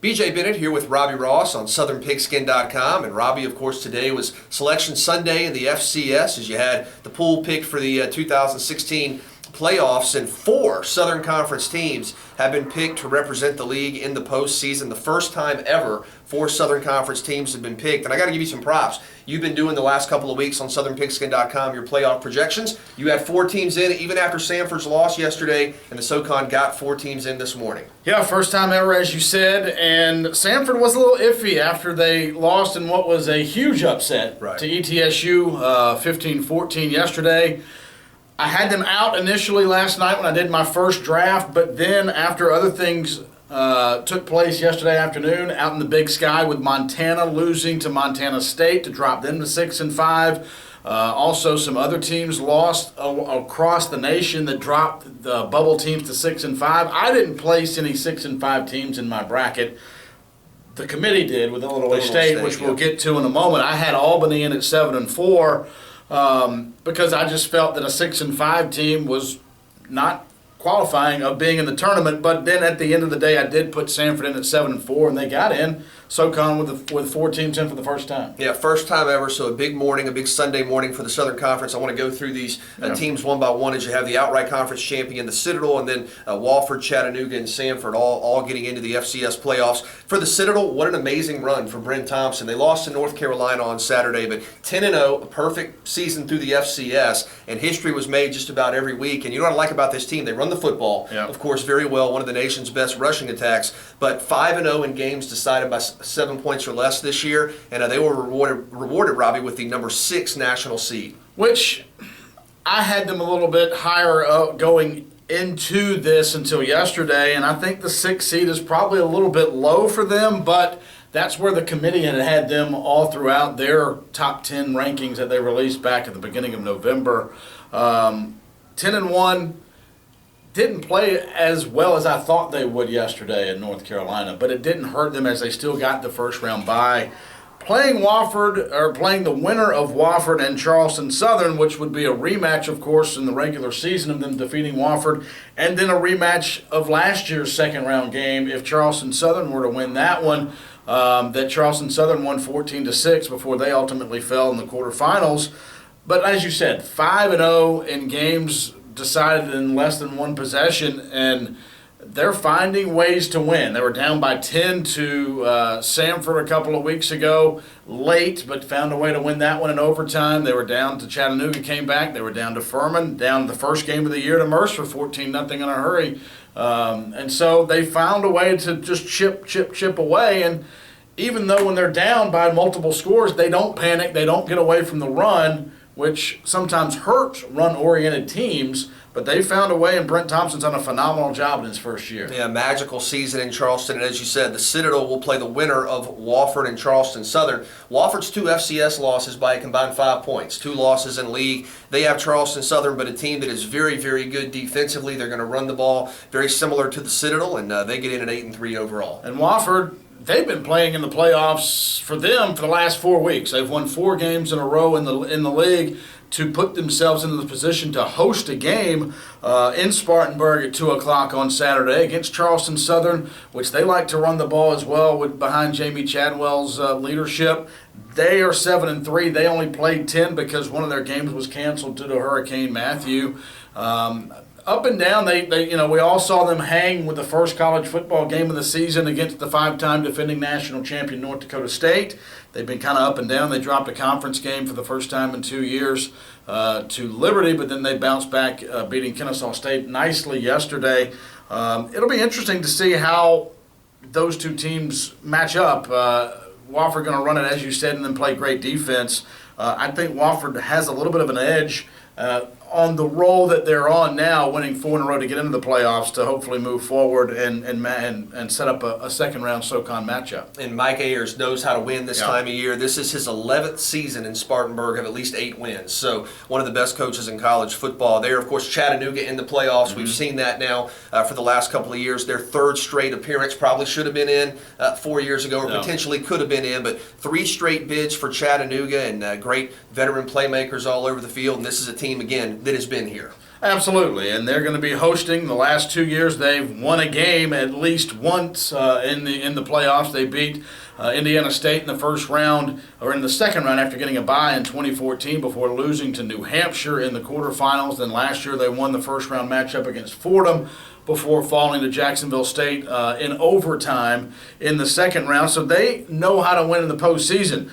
BJ Bennett here with Robbie Ross on SouthernPigskin.com. And Robbie, of course, today was Selection Sunday in the FCS as you had the pool picked for the 2016 playoffs, and 4 Southern Conference teams have been picked to represent the league in the postseason. The first time ever 4 Southern Conference teams have been picked. And I got to give you some props. You've been doing the last couple of weeks on SouthernPigskin.com your playoff projections. You had 4 teams in, even after Samford's loss yesterday, and the SoCon got 4 teams in this morning. Yeah, first time ever, as you said, and Samford was a little iffy after they lost in what was a huge upset to ETSU 15-14 yesterday. I had them out initially last night when I did my first draft, but then after other things took place yesterday afternoon out in the Big Sky with Montana losing to Montana State to drop them to 6-5. Also, some other teams lost across the nation that dropped the bubble teams to 6-5. I didn't place any 6-5 teams in my bracket. The committee did with Illinois State, which we'll get to in a moment. I had Albany in at 7-4. Because I just felt that a 6-5 team was not qualifying of being in the tournament. But then at the end of the day, I did put Samford in at 7-4, and they got in. SoCon with 4 teams in for the first time. Yeah, first time ever. So a big morning, a big Sunday morning for the Southern Conference. I want to go through these teams one by one as you have the outright conference champion, the Citadel, and then Wofford, Chattanooga, and Samford all getting into the FCS playoffs. For the Citadel, what an amazing run for Brent Thompson. They lost to North Carolina on Saturday, but 10-0, a perfect season through the FCS, and history was made just about every week. And you know what I like about this team? They run the football, of course, very well, one of the nation's best rushing attacks, but 5-0 in games decided by 7 points or less this year, and they were rewarded, Robbie, with the number 6 national seed. Which I had them a little bit higher going into this until yesterday, and I think the 6th seed is probably a little bit low for them, but that's where the committee had them all throughout their top 10 rankings that they released back at the beginning of November. 10-1. Didn't play as well as I thought they would yesterday in North Carolina, but it didn't hurt them as they still got the first round bye. Playing the winner of Wofford and Charleston Southern, which would be a rematch, of course, in the regular season of them defeating Wofford, and then a rematch of last year's second round game if Charleston Southern were to win that one. That Charleston Southern won 14-6 before they ultimately fell in the quarterfinals. But as you said, 5-0 in games decided in less than 1 possession, and they're finding ways to win. They were down by 10 to Samford a couple of weeks ago, late, but found a way to win that one in overtime. They were down to Chattanooga, came back. They were down to Furman, down the first game of the year to Mercer, 14-0 in a hurry. And so they found a way to just chip away. And even though when they're down by multiple scores, they don't panic, they don't get away from the run, which sometimes hurts run-oriented teams, but they found a way, and Brent Thompson's done a phenomenal job in his first year. Yeah, magical season in Charleston, and as you said, the Citadel will play the winner of Wofford and Charleston Southern. Wofford's 2 FCS losses by a combined 5 points, 2 losses in league. They have Charleston Southern, but a team that is very, very good defensively. They're going to run the ball very similar to the Citadel, and they get in at 8-3 overall. And Wofford, they've been playing in the playoffs for them for the last 4 weeks. They've won 4 games in a row in the league to put themselves into the position to host a game in Spartanburg at 2 o'clock on Saturday against Charleston Southern, which they like to run the ball as well behind Jamie Chadwell's leadership. They are 7-3. They only played 10 because one of their games was canceled due to Hurricane Matthew. Up and down, we all saw them hang with the first college football game of the season against the 5-time defending national champion North Dakota State. They've been kind of up and down. They dropped a conference game for the first time in 2 years to Liberty, but then they bounced back, beating Kennesaw State nicely yesterday. It'll be interesting to see how those 2 teams match up. Wofford going to run it, as you said, and then play great defense. I think Wofford has a little bit of an edge on the roll that they're on now, winning 4 in a row to get into the playoffs to hopefully move forward and set up a second-round SoCon matchup. And Mike Ayers knows how to win this time of year. This is his 11th season in Spartanburg of at least 8 wins. So one of the best coaches in college football there. Of course, Chattanooga in the playoffs. We've seen that now for the last couple of years. Their 3rd straight appearance, probably should have been in 4 years ago, or potentially could have been in, but 3 straight bids for Chattanooga, and great veteran playmakers all over the field. And this is a team, again, that has been here. Absolutely, and they're going to be hosting. The last 2 years, they've won a game at least once in the playoffs. They beat Indiana State in the first round, or in the second round after getting a bye in 2014 before losing to New Hampshire in the quarterfinals. Then last year they won the first round matchup against Fordham before falling to Jacksonville State in overtime in the second round. So they know how to win in the postseason.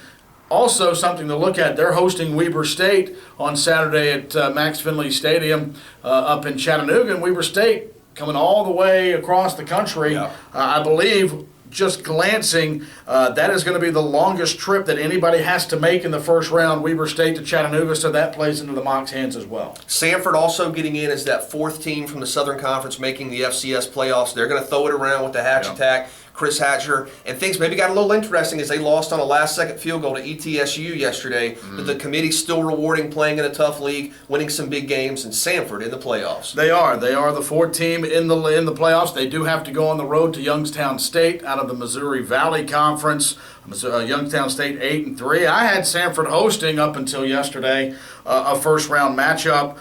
Also, something to look at, they're hosting Weber State on Saturday at Max Finley Stadium up in Chattanooga. And Weber State coming all the way across the country, I believe, just glancing, that is going to be the longest trip that anybody has to make in the first round, Weber State to Chattanooga, so that plays into the Mocs' hands as well. Sanford also getting in as that fourth team from the Southern Conference making the FCS playoffs. They're going to throw it around with the Hatch attack. Chris Hatcher, and things maybe got a little interesting as they lost on a last-second field goal to ETSU yesterday. But the committee's still rewarding playing in a tough league, winning some big games, and Sanford in the playoffs. They are the fourth team in the playoffs. They do have to go on the road to Youngstown State out of the Missouri Valley Conference. Youngstown State 8-3. I had Sanford hosting up until yesterday a first-round matchup,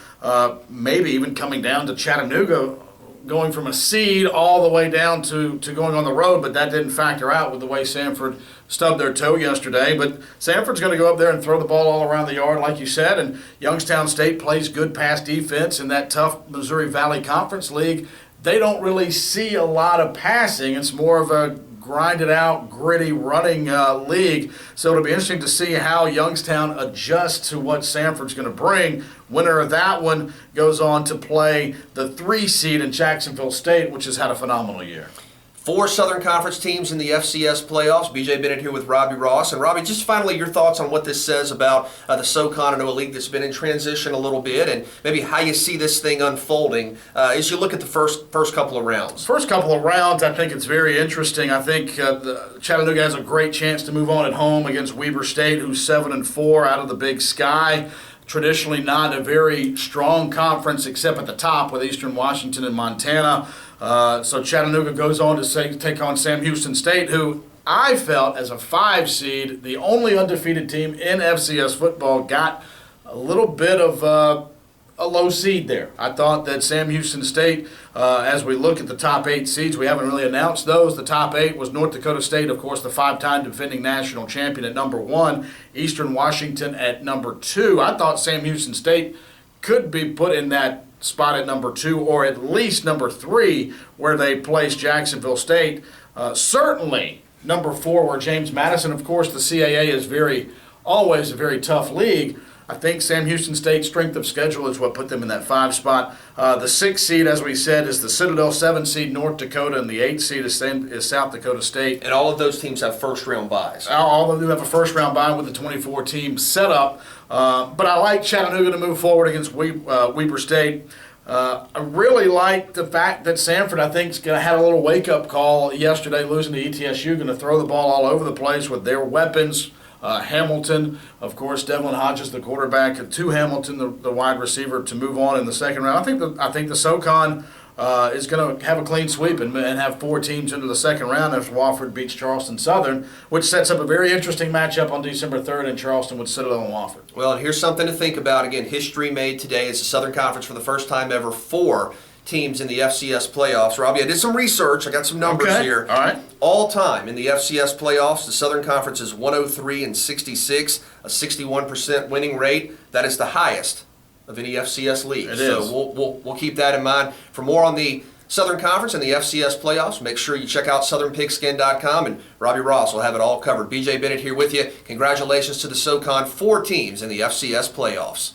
maybe even coming down to Chattanooga, going from a seed all the way down to going on the road, but that didn't factor out with the way Sanford stubbed their toe yesterday. But Sanford's going to go up there and throw the ball all around the yard, like you said, and Youngstown State plays good pass defense in that tough Missouri Valley Conference League. They don't really see a lot of passing. It's more of a grinded out, gritty, running league. So it'll be interesting to see how Youngstown adjusts to what Sanford's going to bring. Winner of that one goes on to play the 3 seed in Jacksonville State, which has had a phenomenal year. 4 Southern Conference teams in the FCS playoffs. BJ Bennett here with Robbie Ross. And Robbie, just finally your thoughts on what this says about the SoCon. I know a league that's been in transition a little bit, and maybe how you see this thing unfolding as you look at the first couple of rounds. First couple of rounds, I think it's very interesting. I think Chattanooga has a great chance to move on at home against Weber State, who's 7-4 out of the Big Sky. Traditionally not a very strong conference except at the top with Eastern Washington and Montana. So Chattanooga goes on to take on Sam Houston State, who I felt as a 5 seed, the only undefeated team in FCS football, got a little bit of a low seed there. I thought that Sam Houston State, as we look at the top 8 seeds, we haven't really announced those. The top 8 was North Dakota State, of course, the 5-time defending national champion at number 1, Eastern Washington at number 2. I thought Sam Houston State could be put in that spot at number 2 or at least number 3 where they placed Jacksonville State. Certainly number 4 where James Madison, of course, the CAA is always a very tough league. I think Sam Houston State's strength of schedule is what put them in that 5 spot. The 6 seed, as we said, is the Citadel, 7 seed North Dakota, and the 8 seed is South Dakota State. And all of those teams have first-round byes. All of them have a first-round bye with the 24-team setup. But I like Chattanooga to move forward against Weber State. I really like the fact that Sanford, I think, had a little wake-up call yesterday, losing to ETSU, going to throw the ball all over the place with their weapons. Hamilton, of course, Devlin Hodges, the quarterback, to Hamilton, the wide receiver, to move on in the second round. I think the SoCon is going to have a clean sweep and have 4 teams into the second round after Wofford beats Charleston Southern, which sets up a very interesting matchup on December 3rd in Charleston with Citadel and Wofford. Well, and here's something to think about. Again, history made today as the Southern Conference for the first time ever 4 teams in the FCS playoffs. Robbie, I did some research. I got some numbers here. All right. All time in the FCS playoffs, the Southern Conference is 103-66, a 61% winning rate. That is the highest of any FCS league. It so is. We'll keep that in mind. For more on the Southern Conference and the FCS playoffs, make sure you check out southernpigskin.com, and Robbie Ross will have it all covered. BJ Bennett here with you. Congratulations to the SoCon, 4 teams in the FCS playoffs.